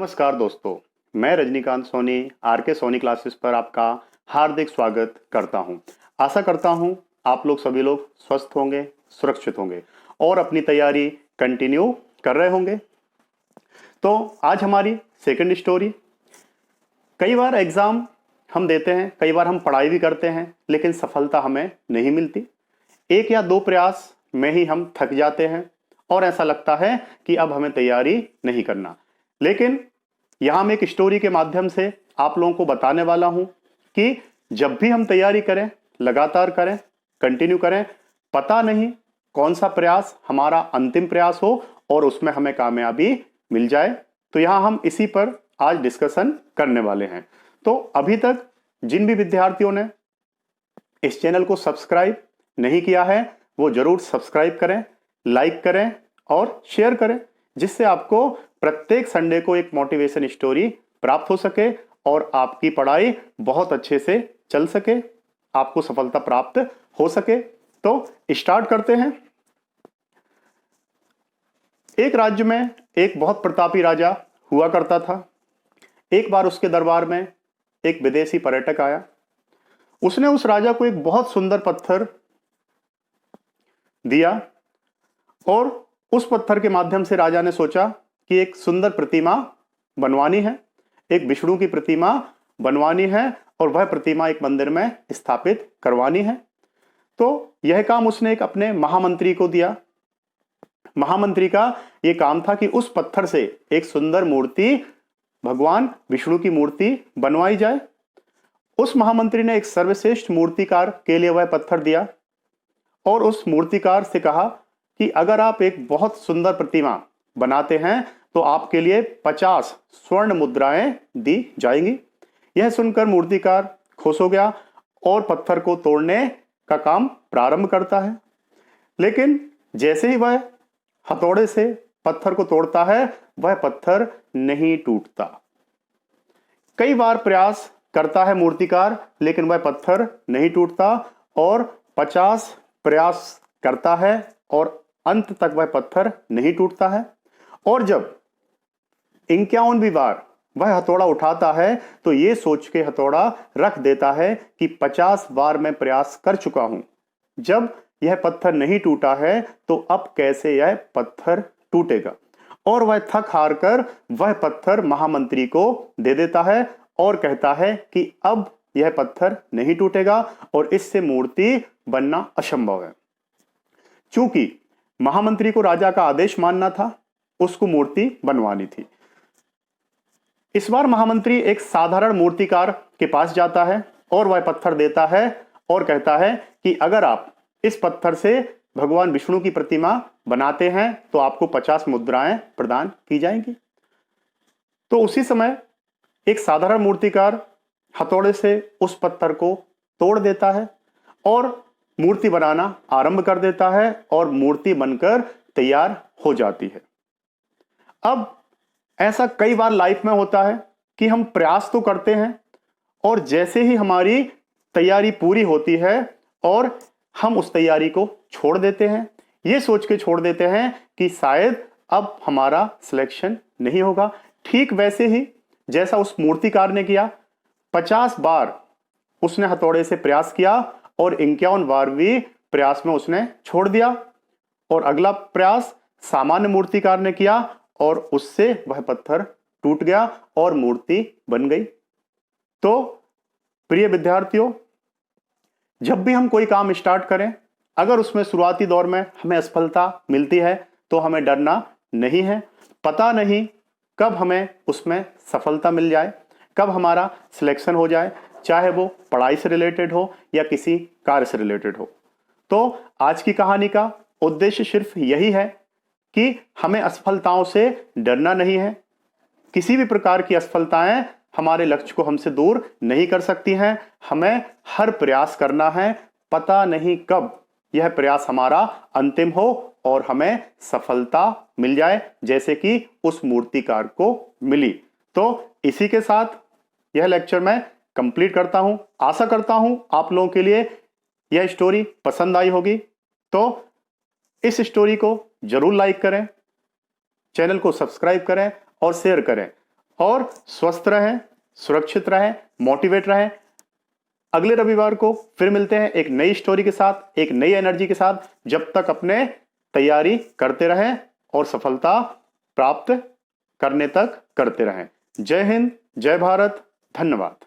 नमस्कार दोस्तों, मैं रजनीकांत सोनी आर.के. सोनी क्लासेस पर आपका हार्दिक स्वागत करता हूं। आशा करता हूं आप लोग सभी लोग स्वस्थ होंगे, सुरक्षित होंगे और अपनी तैयारी कंटिन्यू कर रहे होंगे। तो आज हमारी सेकंड स्टोरी। कई बार एग्जाम हम देते हैं, कई बार हम पढ़ाई भी करते हैं, लेकिन सफलता हमें नहीं मिलती। एक या दो प्रयास में ही हम थक जाते हैं और ऐसा लगता है कि अब हमें तैयारी नहीं करना। लेकिन यहां मैं एक स्टोरी के माध्यम से आप लोगों को बताने वाला हूं कि जब भी हम तैयारी करें, लगातार करें, कंटिन्यू करें, पता नहीं कौन सा प्रयास हमारा अंतिम प्रयास हो और उसमें हमें कामयाबी मिल जाए। तो यहां हम इसी पर आज डिस्कशन करने वाले हैं। तो अभी तक जिन भी विद्यार्थियों ने इस चैनल को सब्सक्राइब नहीं किया है वो जरूर सब्सक्राइब करें, लाइक करें और शेयर करें, जिससे आपको प्रत्येक संडे को एक मोटिवेशन स्टोरी प्राप्त हो सके और आपकी पढ़ाई बहुत अच्छे से चल सके, आपको सफलता प्राप्त हो सके। तो स्टार्ट करते हैं। एक राज्य में एक बहुत प्रतापी राजा हुआ करता था। एक बार उसके दरबार में एक विदेशी पर्यटक आया। उसने उस राजा को एक बहुत सुंदर पत्थर दिया और उस पत्थर के माध्यम से राजा ने सोचा कि एक सुंदर प्रतिमा बनवानी है, एक विष्णु की प्रतिमा बनवानी है और वह प्रतिमा एक मंदिर में स्थापित करवानी है। तो यह काम उसने एक अपने महामंत्री को दिया। महामंत्री का यह काम था कि उस पत्थर से एक सुंदर मूर्ति, भगवान विष्णु की मूर्ति बनवाई जाए। उस महामंत्री ने एक सर्वश्रेष्ठ मूर्तिकार के लिए वह पत्थर दिया और उस मूर्तिकार से कहा कि अगर आप एक बहुत सुंदर प्रतिमा बनाते हैं तो आपके लिए 50 स्वर्ण मुद्राएं दी जाएंगी। यह सुनकर मूर्तिकार खुश हो गया और पत्थर को तोड़ने का काम प्रारंभ करता है। लेकिन जैसे ही वह हथौड़े से पत्थर को तोड़ता है, वह पत्थर नहीं टूटता। कई बार प्रयास करता है मूर्तिकार, लेकिन वह पत्थर नहीं टूटता और 50 प्रयास करता है और अंत तक वह पत्थर नहीं टूटता है। और जब 51वीं बार वह हथौड़ा उठाता है तो यह सोच के हथौड़ा रख देता है कि 50 बार मैं प्रयास कर चुका हूं, जब यह पत्थर नहीं टूटा है तो अब कैसे यह पत्थर टूटेगा। और वह थक हार कर वह पत्थर महामंत्री को दे देता है और कहता है कि अब यह पत्थर नहीं टूटेगा और इससे मूर्ति बनना असंभव है। चूंकि महामंत्री को राजा का आदेश मानना था, उसको मूर्ति बनवानी थी। इस बार महामंत्री एक साधारण मूर्तिकार के पास जाता है और वह पत्थर देता है और कहता है कि अगर आप इस पत्थर से भगवान विष्णु की प्रतिमा बनाते हैं तो आपको 50 मुद्राएं प्रदान की जाएंगी। तो उसी समय एक साधारण मूर्तिकार हथौड़े से उस पत्थर को तोड़ देता है और मूर्ति बनाना आरंभ कर देता है और मूर्ति बनकर तैयार हो जाती है। अब ऐसा कई बार लाइफ में होता है कि हम प्रयास तो करते हैं और जैसे ही हमारी तैयारी पूरी होती है और हम उस तैयारी को छोड़ देते हैं, ये सोच के छोड़ देते हैं कि शायद अब हमारा सिलेक्शन नहीं होगा। ठीक वैसे ही जैसा उस मूर्तिकार ने किया, 50 बार उसने हथौड़े से प्रयास किया और 51 बार भी प्रयास में उसने छोड़ दिया और अगला प्रयास सामान्य मूर्तिकार ने किया और उससे वह पत्थर टूट गया और मूर्ति बन गई। तो प्रिय विद्यार्थियों, जब भी हम कोई काम स्टार्ट करें, अगर उसमें शुरुआती दौर में हमें असफलता मिलती है तो हमें डरना नहीं है। पता नहीं कब हमें उसमें सफलता मिल जाए, कब हमारा सिलेक्शन हो जाए, चाहे वो पढ़ाई से रिलेटेड हो या किसी कार्य से रिलेटेड हो। तो आज की कहानी का उद्देश्य सिर्फ यही है कि हमें असफलताओं से डरना नहीं है। किसी भी प्रकार की असफलताएं हमारे लक्ष्य को हमसे दूर नहीं कर सकती हैं। हमें हर प्रयास करना है। पता नहीं कब यह प्रयास हमारा अंतिम हो और हमें सफलता मिल जाए, जैसे कि उस मूर्तिकार को मिली। तो इसी के साथ यह लेक्चर मैं कंप्लीट करता हूं। आशा करता हूं आप लोगों के लिए यह स्टोरी पसंद आई होगी। तो इस स्टोरी को जरूर लाइक करें, चैनल को सब्सक्राइब करें और शेयर करें और स्वस्थ रहें, सुरक्षित रहें, मोटिवेट रहें। अगले रविवार को फिर मिलते हैं एक नई स्टोरी के साथ, एक नई एनर्जी के साथ। जब तक अपने तैयारी करते रहें और सफलता प्राप्त करने तक करते रहें। जय हिंद, जय भारत, धन्यवाद।